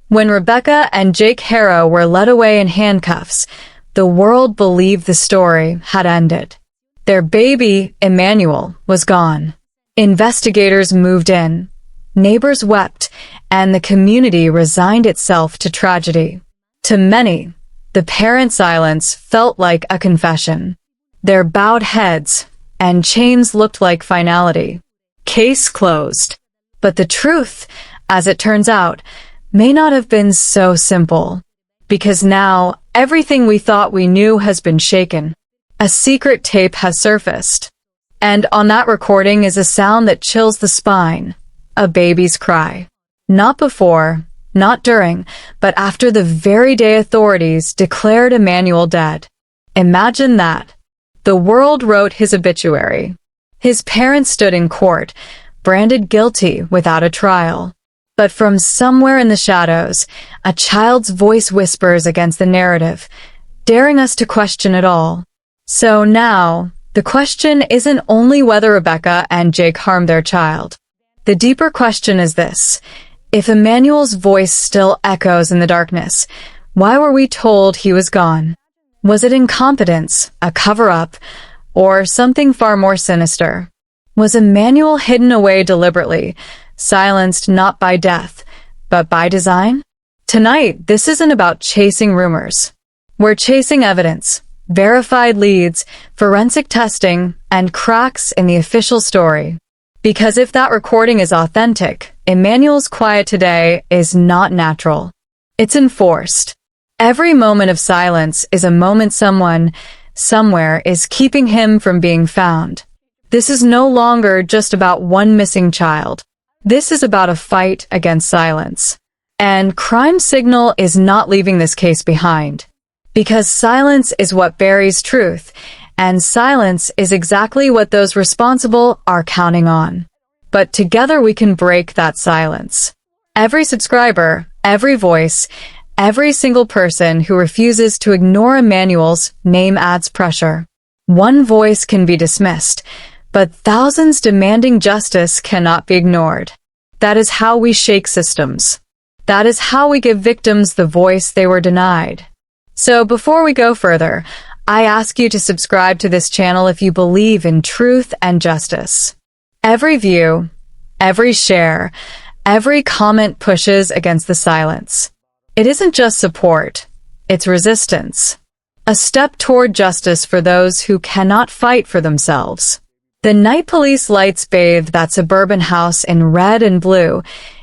When Rebecca and Jake Harrow were led away in handcuffs, the world believed the story had ended. Their baby, Emmanuel, was gone. Investigators moved in. Neighbors wept, and the community resigned itself to tragedy. To many, the parent silence felt like a confession. Their bowed heads and chains looked like finality. Case closed. But the truth, as it turns out, may not have been so simple. Because now, everything we thought we knew has been shaken. A secret tape has surfaced. And on that recording is a sound that chills the spine. A baby's cry. Not before, not during, but after the very day authorities declared Emmanuel dead. Imagine that. The world wrote his obituary. His parents stood in court, branded guilty without a trial. But from somewhere in the shadows, a child's voice whispers against the narrative, daring us to question it all. So now, the question isn't only whether Rebecca and Jake harmed their child. The deeper question is this: if Emmanuel's voice still echoes in the darkness, why were we told he was gone? Was it incompetence, a cover-up, or something far more sinister? Was Emmanuel hidden away deliberately, silenced not by death, but by design? Tonight, this isn't about chasing rumors. We're chasing evidence, verified leads, forensic testing, and cracks in the official story. Because if that recording is authentic, Emmanuel's quiet today is not natural. It's enforced. Every moment of silence is a moment someone, somewhere, is keeping him from being found. This is no longer just about one missing child. This is about a fight against silence. And Crime Signal is not leaving this case behind. Because silence is what buries truth, and silence is exactly what those responsible are counting on. But together we can break that silence. Every subscriber, every voice, every single person who refuses to ignore Emmanuel's name adds pressure. One voice can be dismissed, but thousands demanding justice cannot be ignored. That is how we shake systems. That is how we give victims the voice they were denied. So before we go further, I ask you to subscribe to this channel if you believe in truth and justice. Every view, every share, every comment pushes against the silence. It isn't just support, it's resistance. A step toward justice for those who cannot fight for themselves. The night police lights bathed that suburban house in red and blue.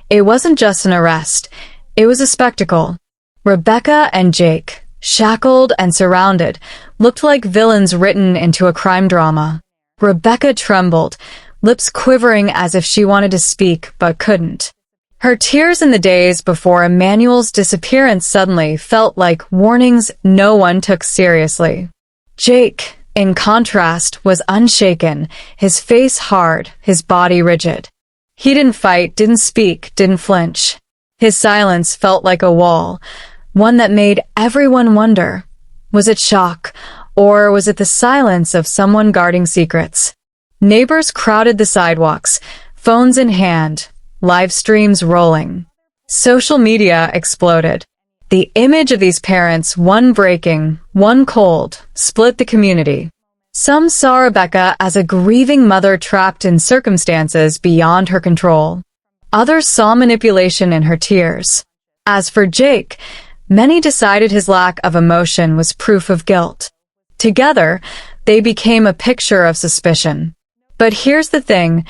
It wasn't just an arrest. It was a spectacle. Rebecca and Jake, shackled and surrounded, looked like villains written into a crime drama. Rebecca trembled, lips quivering as if she wanted to speak but couldn't. Her tears in the days before Emmanuel's disappearance suddenly felt like warnings no one took seriously. Jake, in contrast, was unshaken, his face hard, his body rigid. He didn't fight, didn't speak, didn't flinch. His silence felt like a wall, one that made everyone wonder. Was it shock, or was it the silence of someone guarding secrets? Neighbors crowded the sidewalks, phones in hand, live streams rolling. Social media exploded. The image of these parents, one breaking, one cold, split the community. Some saw Rebecca as a grieving mother trapped in circumstances beyond her control. Others saw manipulation in her tears. As for Jake, many decided his lack of emotion was proof of guilt. Together, they became a picture of suspicion. But here's the thing.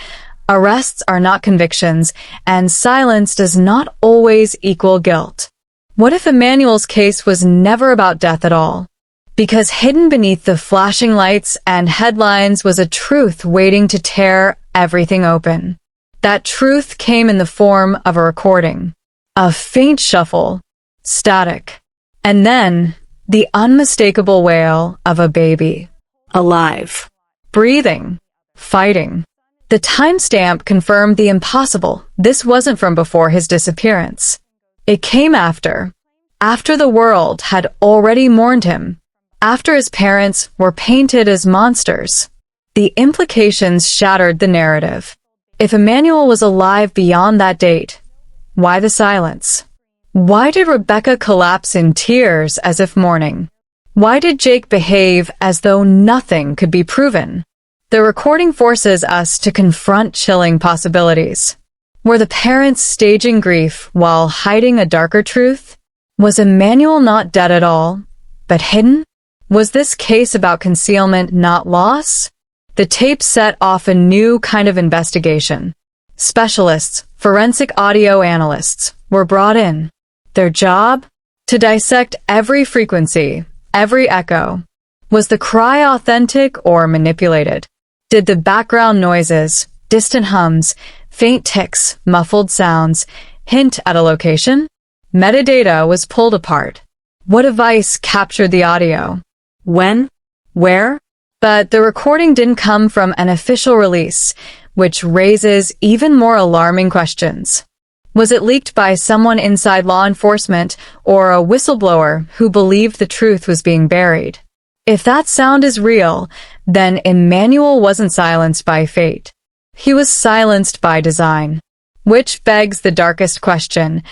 Arrests are not convictions, and silence does not always equal guilt. What if Emmanuel's case was never about death at all? Because hidden beneath the flashing lights and headlines was a truth waiting to tear everything open. That truth came in the form of a recording. A faint shuffle. Static. And then, the unmistakable wail of a baby. Alive. Breathing. Fighting. The timestamp confirmed the impossible. This wasn't from before his disappearance. It came after. after the world had already mourned him, after his parents were painted as monsters. The implications shattered the narrative. If Emmanuel was alive beyond that date, why the silence? Why did Rebecca collapse in tears as if mourning? Why did Jake behave as though nothing could be proven? The recording forces us to confront chilling possibilities. Were the parents staging grief while hiding a darker truth? Was Emmanuel not dead at all, but hidden? Was this case about concealment, not loss? The tape set off a new kind of investigation. Specialists, forensic audio analysts, were brought in. Their job? To dissect every frequency, every echo. Was the cry authentic or manipulated? Did the background noises, distant hums, faint ticks, muffled sounds, hint at a location? Metadata was pulled apart. What device captured the audio? When? Where? But the recording didn't come from an official release, which raises even more alarming questions. Was it leaked by someone inside law enforcement or a whistleblower who believed the truth was being buried? If that sound is real, then Emmanuel wasn't silenced by fate. He was silenced by design. Which begs the darkest question: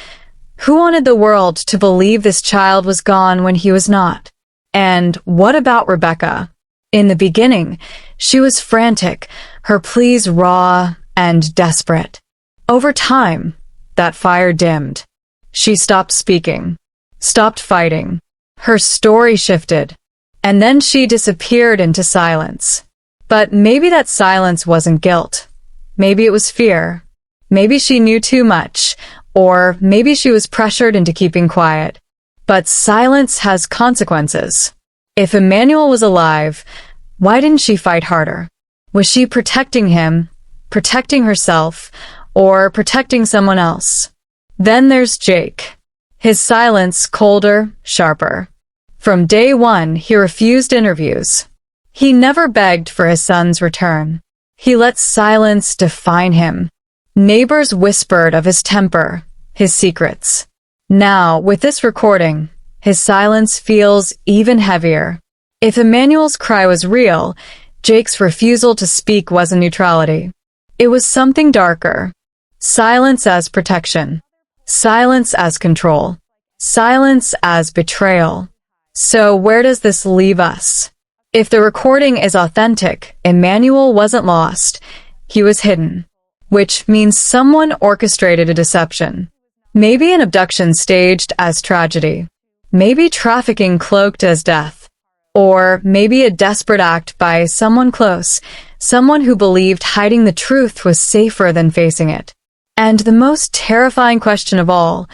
who wanted the world to believe this child was gone when he was not? And what about Rebecca? In the beginning, she was frantic, her pleas raw and desperate. Over time, that fire dimmed. She stopped speaking, stopped fighting. Her story shifted, and then she disappeared into silence. But maybe that silence wasn't guilt. Maybe it was fear. Maybe she knew too much, or maybe she was pressured into keeping quiet. But silence has consequences. If Emmanuel was alive, why didn't she fight harder? Was she protecting him, protecting herself, or protecting someone else? Then there's Jake. His silence colder, sharper. From day one, he refused interviews. He never begged for his son's return. He let silence define him. Neighbors whispered of his temper, his secrets. Now, with this recording, his silence feels even heavier. If Emmanuel's cry was real, Jake's refusal to speak wasn't neutrality. It was something darker. Silence as protection. Silence as control. Silence as betrayal. So where does this leave us? If the recording is authentic, Emmanuel wasn't lost. He was hidden. Which means someone orchestrated a deception. Maybe an abduction staged as tragedy. Maybe trafficking cloaked as death. Or maybe a desperate act by someone close, someone who believed hiding the truth was safer than facing it. And the most terrifying question of all,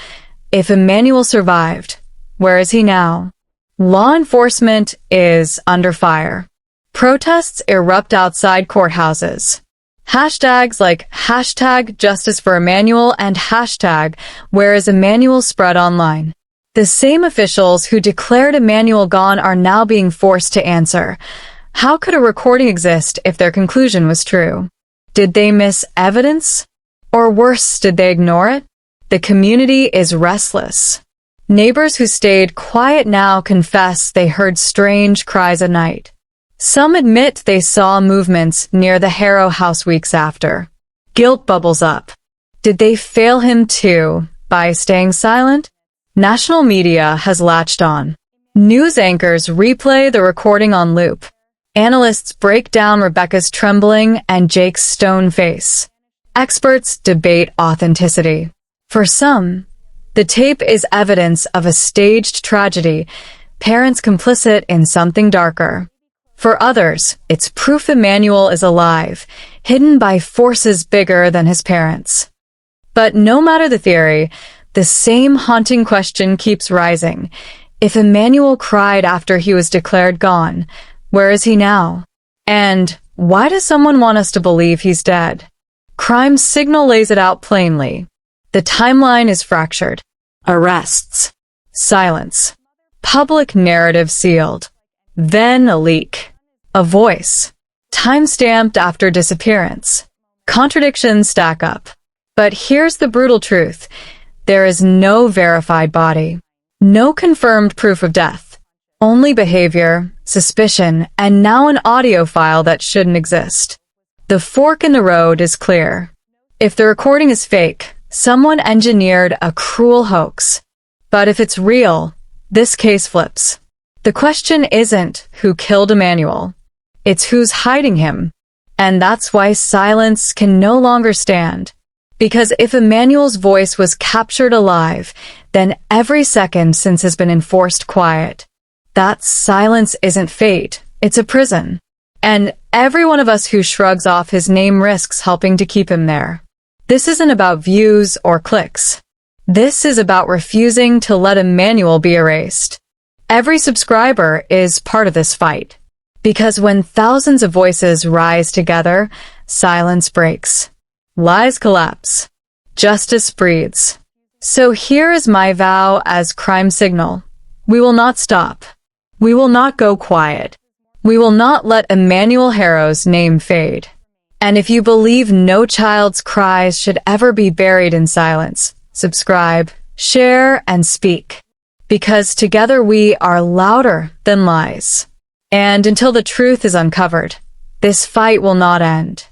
if Emmanuel survived, where is he now? Law enforcement is under fire. Protests erupt outside courthouses. Hashtags like #JusticeForEmmanuel and #WhereIsEmmanuel spread online. The same officials who declared Emmanuel gone are now being forced to answer. How could a recording exist if their conclusion was true? Did they miss evidence? Or worse, did they ignore it? The community is restless. Neighbors who stayed quiet now confess they heard strange cries at night. Some admit they saw movements near the Harrow house weeks after. Guilt bubbles up. Did they fail him too by staying silent? National media has latched on. News anchors replay the recording on loop. Analysts break down Rebecca's trembling and Jake's stone face. Experts debate authenticity. For some, the tape is evidence of a staged tragedy, parents complicit in something darker. For others, it's proof Emmanuel is alive, hidden by forces bigger than his parents. But no matter the theory, the same haunting question keeps rising. If Emmanuel cried after he was declared gone, where is he now? And why does someone want us to believe he's dead? Crime Signal lays it out plainly. The timeline is fractured. Arrests. Silence. Public narrative sealed. Then a leak. A voice. Time-stamped after disappearance. Contradictions stack up. But here's the brutal truth. There is no verified body. No confirmed proof of death. Only behavior, suspicion, and now an audio file that shouldn't exist. The fork in the road is clear. If the recording is fake, someone engineered a cruel hoax. But if it's real, this case flips. The question isn't who killed Emmanuel. It's who's hiding him. And that's why silence can no longer stand. Because if Emmanuel's voice was captured alive, then every second since has been enforced quiet. That silence isn't fate, it's a prison. And every one of us who shrugs off his name risks helping to keep him there. This isn't about views or clicks. This is about refusing to let Emmanuel be erased. Every subscriber is part of this fight. Because when thousands of voices rise together, silence breaks. Lies collapse. Justice breathes. So here is my vow as crime signal. We will not stop. We will not go quiet. We will not let Emmanuel Harrow's name fade. And if you believe no child's cries should ever be buried in silence, subscribe, share, and speak. Because together we are louder than lies. And until the truth is uncovered, this fight will not end.